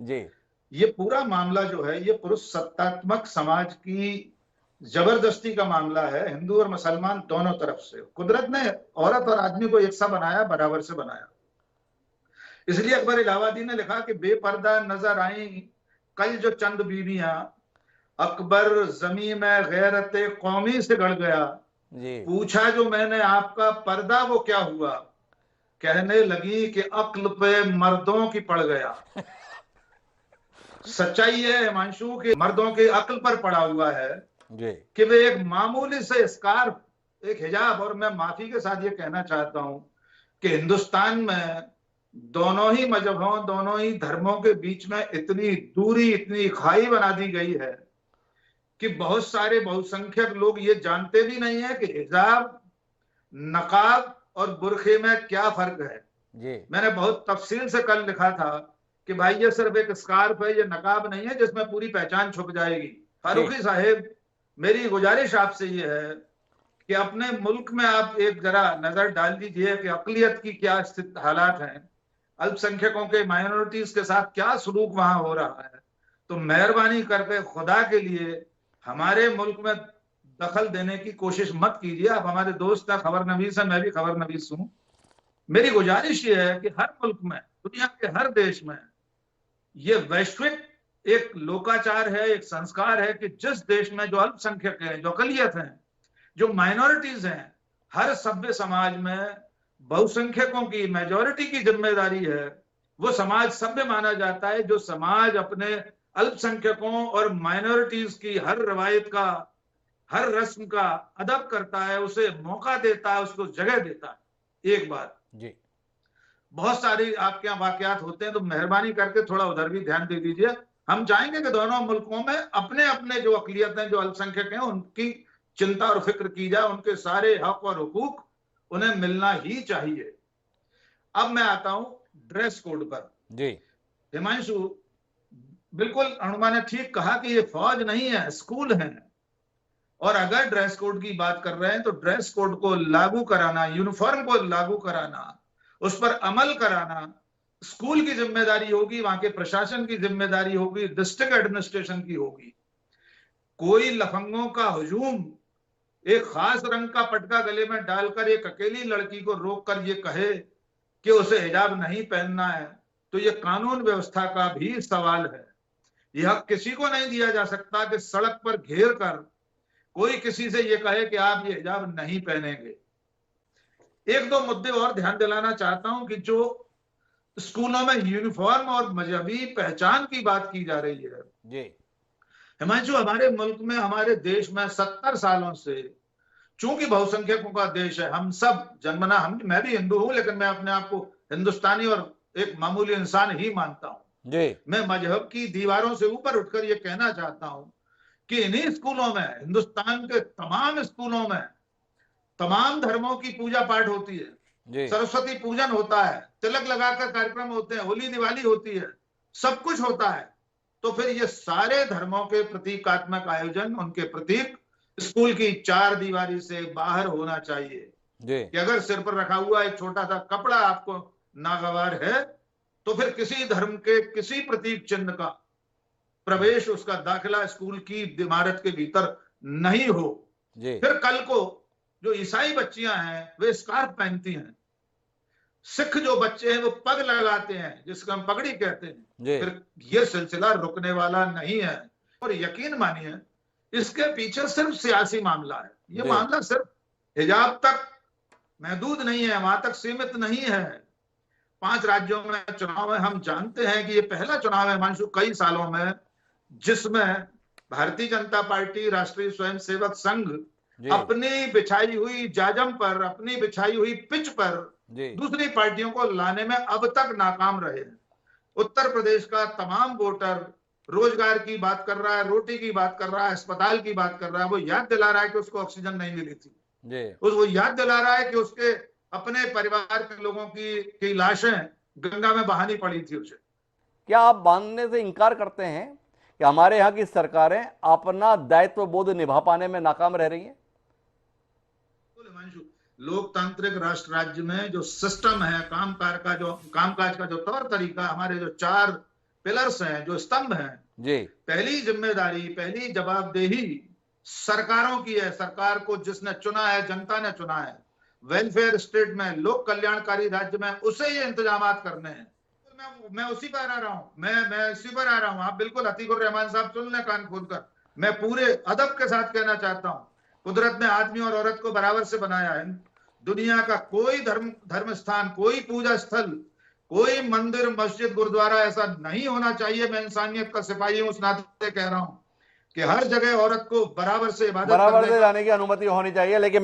जी। ये पूरा मामला जो है ये पुरुष सत्तात्मक समाज की जबरदस्ती का मामला है, हिंदू और मुसलमान दोनों तरफ से। कुदरत ने औरत और आदमी को एक सा बनाया, बराबर से बनाया। इसलिए अकबर इलाहाबादी ने लिखा कि बेपर्दा नजर आई कल जो चंद बीवियां, अकबर जमी में गैरत कौमी से गड़ गया, जी। पूछा जो मैंने आपका पर्दा वो क्या हुआ, कहने लगी कि अक्ल पे मर्दों की पड़ गया। सच्चाई है हिमांशु कि मर्दों की अक्ल पर पड़ा हुआ है जी। कि वे एक मामूली से स्कार्फ, एक हिजाब, और मैं माफी के साथ ये कहना चाहता हूं कि हिंदुस्तान में दोनों ही मजहबों, दोनों ही धर्मों के बीच में इतनी दूरी, इतनी खाई बना दी गई है कि बहुत सारे बहुसंख्यक लोग ये जानते भी नहीं है कि हिजाब, नकाब और बुरखे में क्या फर्क है। जी। मैंने बहुत तफसील से कल लिखा था कि भाई ये सिर्फ एक स्कार्फ है, ये नकाब नहीं है जिसमें पूरी पहचान छुप जाएगी। जी। फारूकी साहेब, मेरी गुजारिश आपसे ये है कि अपने मुल्क में आप एक जरा नजर डाल दीजिए कि अकलियत की क्या स्थिति हालात हैं, अल्पसंख्यकों के, माइनॉरिटीज के साथ क्या सलूक वहां हो रहा है। तो मेहरबानी करके खुदा के लिए हमारे मुल्क में दखल देने की कोशिश मत कीजिए। आप हमारे दोस्त हैं, खबर नवीस हैं, मैं भी खबर नवीस हूं। मेरी गुजारिश ये है कि हर मुल्क में, दुनिया के हर देश में ये वैश्विक एक लोकाचार है, एक संस्कार है कि जिस देश में जो अल्पसंख्यक हैं, जो अकलियत हैं, जो माइनॉरिटीज हैं, हर सभ्य समाज में बहुसंख्यकों की, मेजॉरिटी की जिम्मेदारी है। वो समाज सभ्य माना जाता है जो समाज अपने अल्पसंख्यकों और माइनॉरिटीज की हर रवायत का, हर रस्म का अदब करता है, उसे मौका देता है, उसको जगह देता है। एक बात जी। बहुत सारी आपके यहाँ वाकयात होते हैं, तो मेहरबानी करके थोड़ा उधर भी ध्यान दे दीजिए। हम चाहेंगे कि दोनों मुल्कों में अपने अपने जो अकलियत हैं, जो अल्पसंख्यक हैं, उनकी चिंता और फिक्र की जाए, उनके सारे हक और हुकूक उन्हें मिलना ही चाहिए। अब मैं आता हूं ड्रेस कोड पर। जी। हिमांशु, बिल्कुल अनुमा ने ठीक कहा कि ये फौज नहीं है, स्कूल है। और अगर ड्रेस कोड की बात कर रहे हैं तो ड्रेस कोड को लागू कराना, यूनिफॉर्म को लागू कराना, उस पर अमल कराना स्कूल की जिम्मेदारी होगी, वहां के प्रशासन की जिम्मेदारी होगी, डिस्ट्रिक्ट एडमिनिस्ट्रेशन की होगी। कोई लफंगों का हुजूम एक खास रंग का पटका गले में डालकर एक अकेली लड़की को रोककर ये कहे कि उसे हिजाब नहीं पहनना है, तो ये कानून व्यवस्था का भी सवाल है। यह हक किसी को नहीं दिया जा सकता कि सड़क पर घेर कर कोई किसी से ये कहे कि आप ये हिजाब नहीं पहनेंगे। एक दो मुद्दे और ध्यान दिलाना चाहता हूं कि जो स्कूलों में यूनिफॉर्म और मजहबी पहचान की बात की जा रही है, जी। हिमांशु, हमारे मुल्क में, हमारे देश में 70 सालों से, चूंकि बहुसंख्यकों का देश है, हम सब जन्मना, हम, मैं भी हिंदू हूं लेकिन मैं अपने आप को हिंदुस्तानी और एक मामूली इंसान ही मानता हूं। जी। मैं मजहब की दीवारों से ऊपर उठकर यह कहना चाहता हूं कि इन्हीं स्कूलों में, हिंदुस्तान के तमाम स्कूलों में तमाम धर्मों की पूजा पाठ होती है, जी। सरस्वती पूजन होता है, तिलक लगाकर कार्यक्रम होते हैं, होली दिवाली होती है, सब कुछ होता है। तो फिर ये सारे धर्मों के प्रतीकात्मक आयोजन, उनके प्रतीक स्कूल की चार दीवारी से बाहर होना चाहिए। जी। कि अगर सिर पर रखा हुआ एक छोटा सा कपड़ा आपको नागवार है, तो फिर किसी धर्म के किसी प्रतीक चिन्ह का प्रवेश, उसका दाखिला स्कूल की इमारत के भीतर नहीं हो। जी। फिर कल को जो ईसाई बच्चियां हैं वे स्कार्फ पहनती हैं, सिख जो बच्चे हैं वो पग लगाते हैं, जिसको हम पगड़ी कहते हैं। जी। फिर ये सिलसिला रुकने वाला नहीं है। और यकीन मानिए इसके पीछे सिर्फ सियासी मामला है। ये जी। मामला सिर्फ हिजाब तक महदूद नहीं है, वहां तक सीमित नहीं है। 5 राज्यों में चुनाव है, हम जानते हैं कि ये पहला चुनाव है हिमांशु कई सालों में जिसमें भारतीय जनता पार्टी, राष्ट्रीय स्वयंसेवक संघ जी। अपनी बिछाई हुई जाजम पर, अपनी बिछाई हुई पिच पर जी। दूसरी पार्टियों को लाने में अब तक नाकाम रहे हैं। उत्तर प्रदेश का तमाम वोटर रोजगार की बात कर रहा है, रोटी की बात कर रहा है, अस्पताल की बात कर रहा है, वो याद दिला रहा है कि उसको ऑक्सीजन नहीं मिली थी। जी। वो याद दिला रहा है कि उसके अपने परिवार के लोगों की लाशें गंगा में बहानी पड़ी थी उसे। क्या आप मानने से इनकार करते हैं कि हमारे यहाँ की सरकारें अपना दायित्व बोध निभा पाने में नाकाम रह रही हैं? लोकतांत्रिक राष्ट्र राज्य में जो सिस्टम है, कामकाज का जो तौर तरीका, हमारे जो 4 पिलर्स हैं, जो स्तंभ हैं, जी पहली जिम्मेदारी, पहली जवाबदेही सरकारों की है। सरकार को जिसने चुना है, जनता ने चुना है, वेलफेयर स्टेट में, लोक कल्याणकारी राज्य में, उसे ये इंतजामात करने हैं। मैं उसी पर आ रहा हूं, मैं इसी पर आ रहा हूं। आप बिल्कुल अतीकुर रहमान साहब सुन लें कान खोलकर। मैं पूरे अदब के साथ कहना चाहता हूं, कुदरत ने आदमी और औरत को बराबर से बनाया है। दुनिया का कोई धर्म स्थान, कोई पूजा स्थल, कोई मंदिर, मस्जिद, गुरुद्वारा ऐसा नहीं होना चाहिए। मैं इंसानियत का सिपाही हूं, उस नाते कह रहा हूं कि हर जगह औरत को बराबर से इबादत बराबर करने से का जाने की अनुमति होनी चाहिए, लेकिन